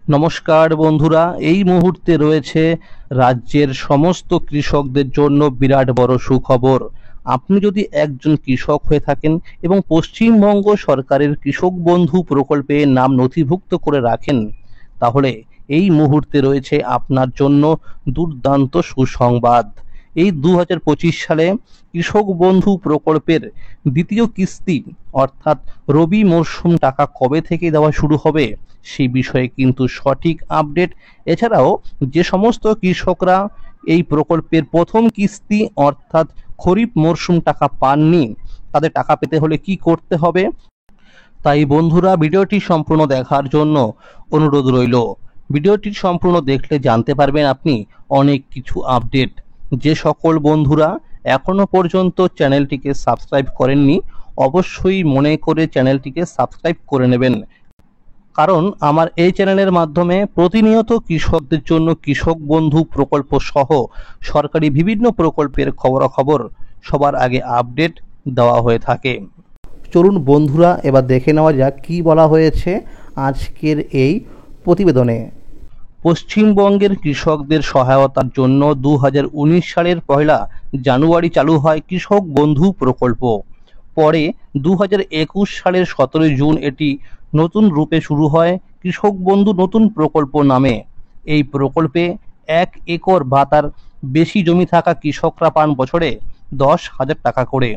নমস্কার বন্ধুরা, এই মুহূর্তে রয়েছে রাজ্যের সমস্ত কৃষকদের জন্য বিরাট বড় সুখবর। আপনি যদি একজন কৃষক হয়ে থাকেন এবং পশ্চিমবঙ্গ সরকারের কৃষক বন্ধু প্রকল্পে নাম নথিভুক্ত করে রাখেন, তাহলে এই মুহূর্তে রয়েছে আপনার জন্য দুর্দান্ত সুসংবাদ। এই 2025 সালে কৃষক বন্ধু প্রকল্পের দ্বিতীয় কিস্তি অর্থাৎ রবি মরশুম টাকা কবে থেকে দেওয়া শুরু হবে সেই বিষয়ে কিন্তু সঠিক আপডেট। এছাড়াও যে সমস্ত কৃষকরা এই প্রকল্পের প্রথম কিস্তি অর্থাৎ খরিফ মরশুম টাকা পাননি, তাদের টাকা পেতে হলে কি করতে হবে, তাই বন্ধুরা ভিডিওটি সম্পূর্ণ দেখার জন্য অনুরোধ রইল। ভিডিওটি সম্পূর্ণ দেখলে জানতে পারবেন আপনি অনেক কিছু আপডেট। যে সকল বন্ধুরা এখনো পর্যন্ত চ্যানেলটিকে সাবস্ক্রাইব করেননি, অবশ্যই মনে করে চ্যানেলটিকে সাবস্ক্রাইব করে নেবেন, কারণ আমার এই চ্যানেলের মাধ্যমে প্রতিনিয়ত কৃষকদের জন্য কৃষক বন্ধু প্রকল্প সহ সরকারি বিভিন্ন প্রকল্পের খবরাখবর সবার আগে আপডেট দেওয়া হয়ে থাকে। চলুন বন্ধুরা, এবার দেখে নেওয়া যাক কী বলা হয়েছে আজকের এই প্রতিবেদনে। পশ্চিমবঙ্গের কৃষকদের সহায়তার জন্য 2019 সালের 1 জানুয়ারি চালু হয় কৃষক বন্ধু প্রকল্প। পরে 2021 সালের 17 জুন এটি নতুন রূপে শুরু হয় কৃষক বন্ধু নতুন প্রকল্প নামে। এই প্রকল্পে 1 একর বা তার বেশি জমি থাকা কৃষকরা পান বছরে 10,000 টাকা করে।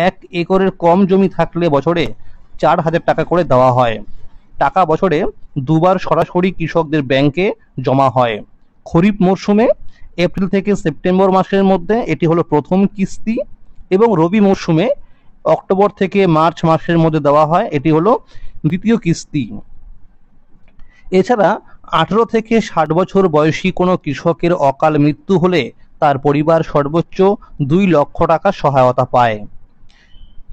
1 একরের কম জমি থাকলে বছরে 4,000 টাকা করে দেওয়া হয়। টাকা বছরে দুবার সরাসরি কৃষকদের ব্যাংকে জমা হয়। খরিফ মরশুমে এপ্রিল থেকে সেপ্টেম্বর মাসের মধ্যে এটি হলো প্রথম কিস্তি, এবং রবি মরশুমে অক্টোবর থেকে মার্চ মাসের মধ্যে দেওয়া হয়, এটি হলো দ্বিতীয় কিস্তি। এছাড়া 18 থেকে 60 বছর বয়সী কোনো কৃষকের অকাল মৃত্যু হলে তার পরিবার সর্বোচ্চ 2 লক্ষ টাকা সহায়তা পায়।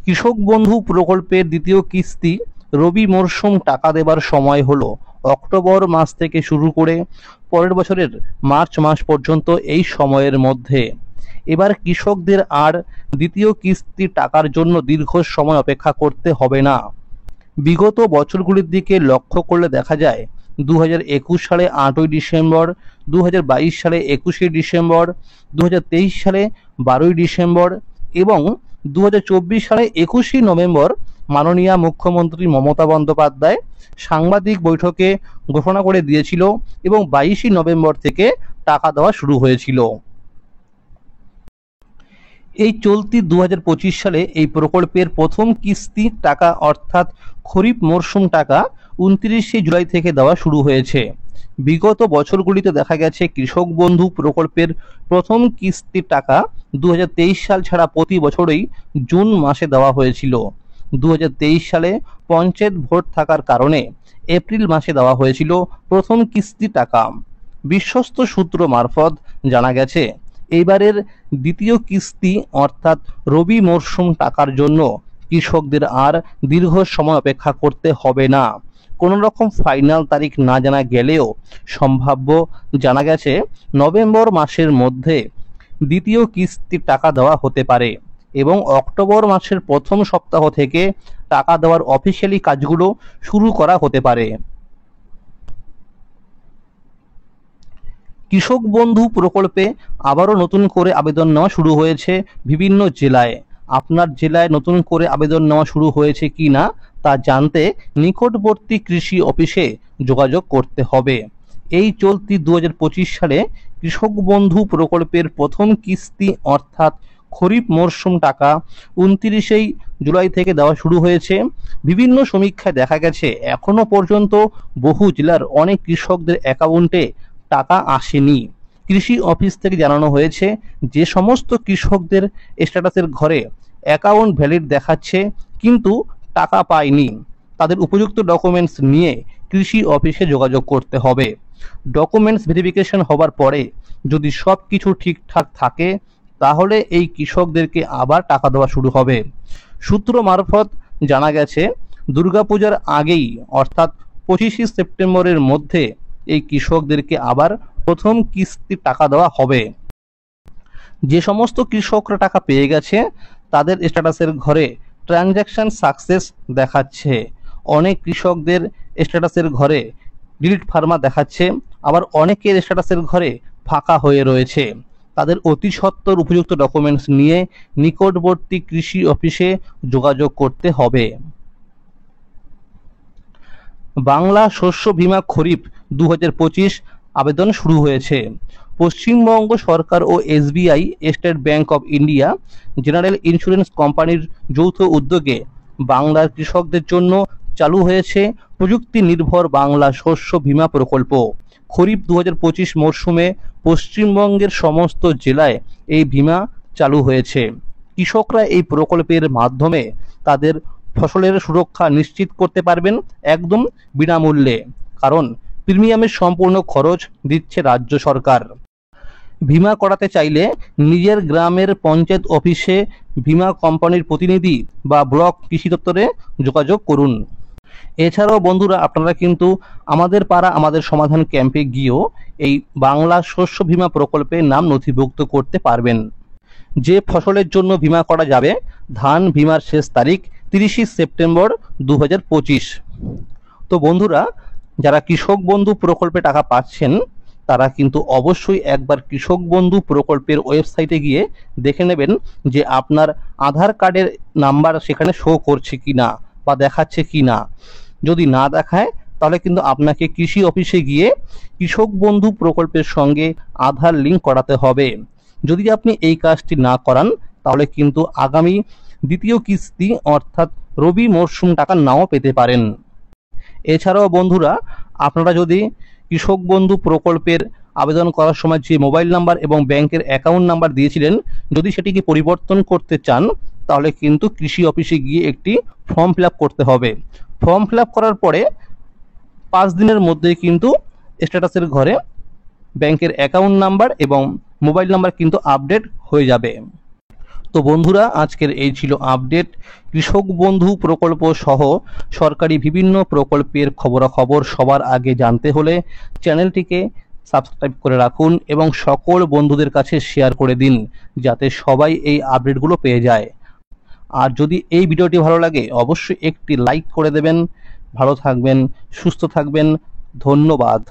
কৃষক বন্ধু প্রকল্পের দ্বিতীয় কিস্তি রবি মরশুম টাকা দেবার সময় হলো অক্টোবর মাস থেকে শুরু করে পরের বছরের মার্চ মাস পর্যন্ত এই সময়ের মধ্যে। এবার কৃষকদের আর দ্বিতীয় কিস্তির টাকার জন্য দীর্ঘ সময় অপেক্ষা করতে হবে না। বিগত বছরগুলির দিকে লক্ষ্য করলে দেখা যায় 2021 সালে 8ই ডিসেম্বর, 2022 সালে 21শে ডিসেম্বর, 2023 সালে 12ই ডিসেম্বর এবং 2024 সালে 21শে নভেম্বর মাননীয় মুখ্যমন্ত্রী মমতা বন্দ্যোপাধ্যায় সাংবাদিক বৈঠকে ঘোষণা করে দিয়েছিল এবং 22শে নভেম্বর থেকে টাকা দেওয়া শুরু হয়েছিল। এই চলতি 2025 সালে এই প্রকল্পের প্রথম কিস্তির টাকা অর্থাৎ খরিফ মরশুম টাকা 29শে জুলাই থেকে দেওয়া শুরু হয়েছে। বিগত বছরগুলিতে দেখা গেছে কৃষক বন্ধু প্রকল্পের প্রথম কিস্তির টাকা 2023 সাল ছাড়া প্রতি বছরই জুন মাসে দেওয়া হয়েছিল। 2023 সালে পঞ্চায়েত ভোট থাকার কারণে এপ্রিল মাসে দেওয়া হয়েছিল প্রথম কিস্তি টাকা। বিশ্বস্ত সূত্র মারফত জানা গেছে এইবারের দ্বিতীয় কিস্তি অর্থাৎ রবি মরশুম টাকার জন্য কৃষকদের আর দীর্ঘ সময় অপেক্ষা করতে হবে না। কোনো রকম ফাইনাল তারিখ না জানা গেলেও সম্ভাব্য জানা গেছে নভেম্বর মাসের মধ্যে দ্বিতীয় কিস্তির টাকা দেওয়া হতে পারে এবং অক্টোবর মাসের প্রথম সপ্তাহ থেকে টাকা দেওয়ার অফিসিয়ালি কাজগুলো শুরু করা হতে পারে। কৃষক বন্ধু প্রকল্পে আবারও নতুন করে আবেদন নেওয়া শুরু হয়েছে বিভিন্ন জেলায়। আপনার জেলায় নতুন করে আবেদন নেওয়া শুরু হয়েছে কি না তা জানতে নিকটবর্তী কৃষি অফিসে যোগাযোগ করতে হবে। এই চলতি 2025 সালে কৃষক বন্ধু প্রকল্পের প্রথম কিস্তি অর্থাৎ খরিফ মরশুম টাকা 29শে জুলাই থেকে দেওয়া শুরু হয়েছে। বিভিন্ন সমীক্ষায় দেখা গেছে এখনো পর্যন্ত বহু জেলার অনেক কৃষকদের অ্যাকাউন্টে টাকা আসেনি। কৃষি অফিস থেকে জানানো হয়েছে যে সমস্ত কৃষকদের স্ট্যাটাসের ঘরে অ্যাকাউন্ট ভ্যালিড দেখাচ্ছে কিন্তু টাকা পায়নি, তাদের উপযুক্ত ডকুমেন্টস নিয়ে কৃষি অফিসে যোগাযোগ করতে হবে। ডকুমেন্টস ভেরিফিকেশন হবার পরে যদি সব কিছু ঠিকঠাক থাকে তাহলে এই কৃষকদেরকে আবার টাকা দেওয়া শুরু হবে। সূত্র মারফত জানা গেছে দুর্গাপূজার আগেই অর্থাৎ 25শে সেপ্টেম্বরের মধ্যে এই কৃষকদেরকে আবার প্রথম কিস্তির টাকা দেওয়া হবে। যে সমস্ত কৃষকরা টাকা পেয়ে গেছে তাদের স্ট্যাটাসের ঘরে ট্রানজ্যাকশন সাকসেস দেখাচ্ছে। অনেক কৃষকদের স্ট্যাটাসের ঘরে ডিলিট ফার্মা দেখাচ্ছে, আবার অনেকের স্ট্যাটাসের ঘরে ফাঁকা হয়ে রয়েছে। তাদের অতি সত্বর উপযুক্ত ডকুমেন্টস নিয়ে নিকটবর্তী কৃষি অফিসে যোগাযোগ করতে হবে। বাংলা শস্য বীমা খরিফ 2025 আবেদন শুরু হয়েছে। পশ্চিমবঙ্গ সরকার ও SBI, state bank of India, general insurance কোম্পানির যৌথ উদ্যোগে বাংলার কৃষকদের জন্য চালু হয়েছে প্রযুক্তি নির্ভর বাংলা শস্য বীমা প্রকল্প। খরিফ 2025 মরশুমে পশ্চিমবঙ্গের সমস্ত জেলায় এই বীমা চালু হয়েছে। কৃষকরা এই প্রকল্পের মাধ্যমে তাদের ফসলের সুরক্ষা নিশ্চিত করতে পারবেন একদম বিনামূল্যে, কারণ প্রিমিয়ামের সম্পূর্ণ খরচ দিচ্ছে রাজ্য সরকার। বীমা করাতে চাইলে নিজের গ্রামের পঞ্চায়েত অফিসে, বীমা কোম্পানির প্রতিনিধি বা ব্লক কৃষি দপ্তরে যোগাযোগ করুন। এছাড়াও বন্ধুরা, আপনারা কিন্তু আমাদের পাড়া আমাদের সমাধান ক্যাম্পে গিয়েও এই বাংলা শস্য বীমা প্রকল্পে নাম নথিভুক্ত করতে পারবেন। যে ফসলের জন্য বীমা করা যাবে, ধান বীমার শেষ তারিখ 30 সেপ্টেম্বর 2025। তো বন্ধুরা, যারা কৃষক বন্ধু প্রকল্পে টাকা পাচ্ছেন তারা কিন্তু অবশ্যই একবার কৃষক বন্ধু প্রকল্পের ওয়েবসাইটে গিয়ে দেখে নেবেন যে আপনার আধার কার্ডের নাম্বার সেখানে শো করছে কিনা বা দেখাচ্ছে কিনা। যদি না দেখায় তাহলে কিন্তু আপনাকে কৃষি অফিসে গিয়ে কৃষক বন্ধু প্রকল্পের সঙ্গে আধার লিঙ্ক করাতে হবে। যদি আপনি এই কাজটি না করান তাহলে কিন্তু আগামী দ্বিতীয় কিস্তি অর্থাৎ রবি মরশুম টাকা নাও পেতে পারেন। এছাড়াও বন্ধুরা, আপনারা যদি কৃষক বন্ধু প্রকল্পের আবেদন করার সময় যে মোবাইল নাম্বার এবং ব্যাংকের অ্যাকাউন্ট নাম্বার দিয়েছিলেন, যদি সেটিকে পরিবর্তন করতে চান তাহলে কিন্তু কৃষি অফিসে গিয়ে একটি ফর্ম ফিল করতে হবে। ফর্ম ফিল করার পরে 5 দিনের মধ্যেই কিন্তু স্ট্যাটাসের ঘরে ব্যাংকের অ্যাকাউন্ট নাম্বার এবং মোবাইল নাম্বার কিন্তু আপডেট হয়ে যাবে। তো বন্ধুরা, আজকের এই ছিল আপডেট। কৃষক বন্ধু প্রকল্প সহ সরকারি বিভিন্ন প্রকল্পের খবরাখবর সবার আগে জানতে হলে চ্যানেলটিকে সাবস্ক্রাইব করে রাখুন এবং সকল বন্ধুদের কাছে শেয়ার করে দিন যাতে সবাই এই আপডেটগুলো পেয়ে যায়। আর যদি এই ভিডিওটি ভালো লাগে অবশ্যই একটি লাইক করে দেবেন। ভালো থাকবেন, সুস্থ থাকবেন, ধন্যবাদ।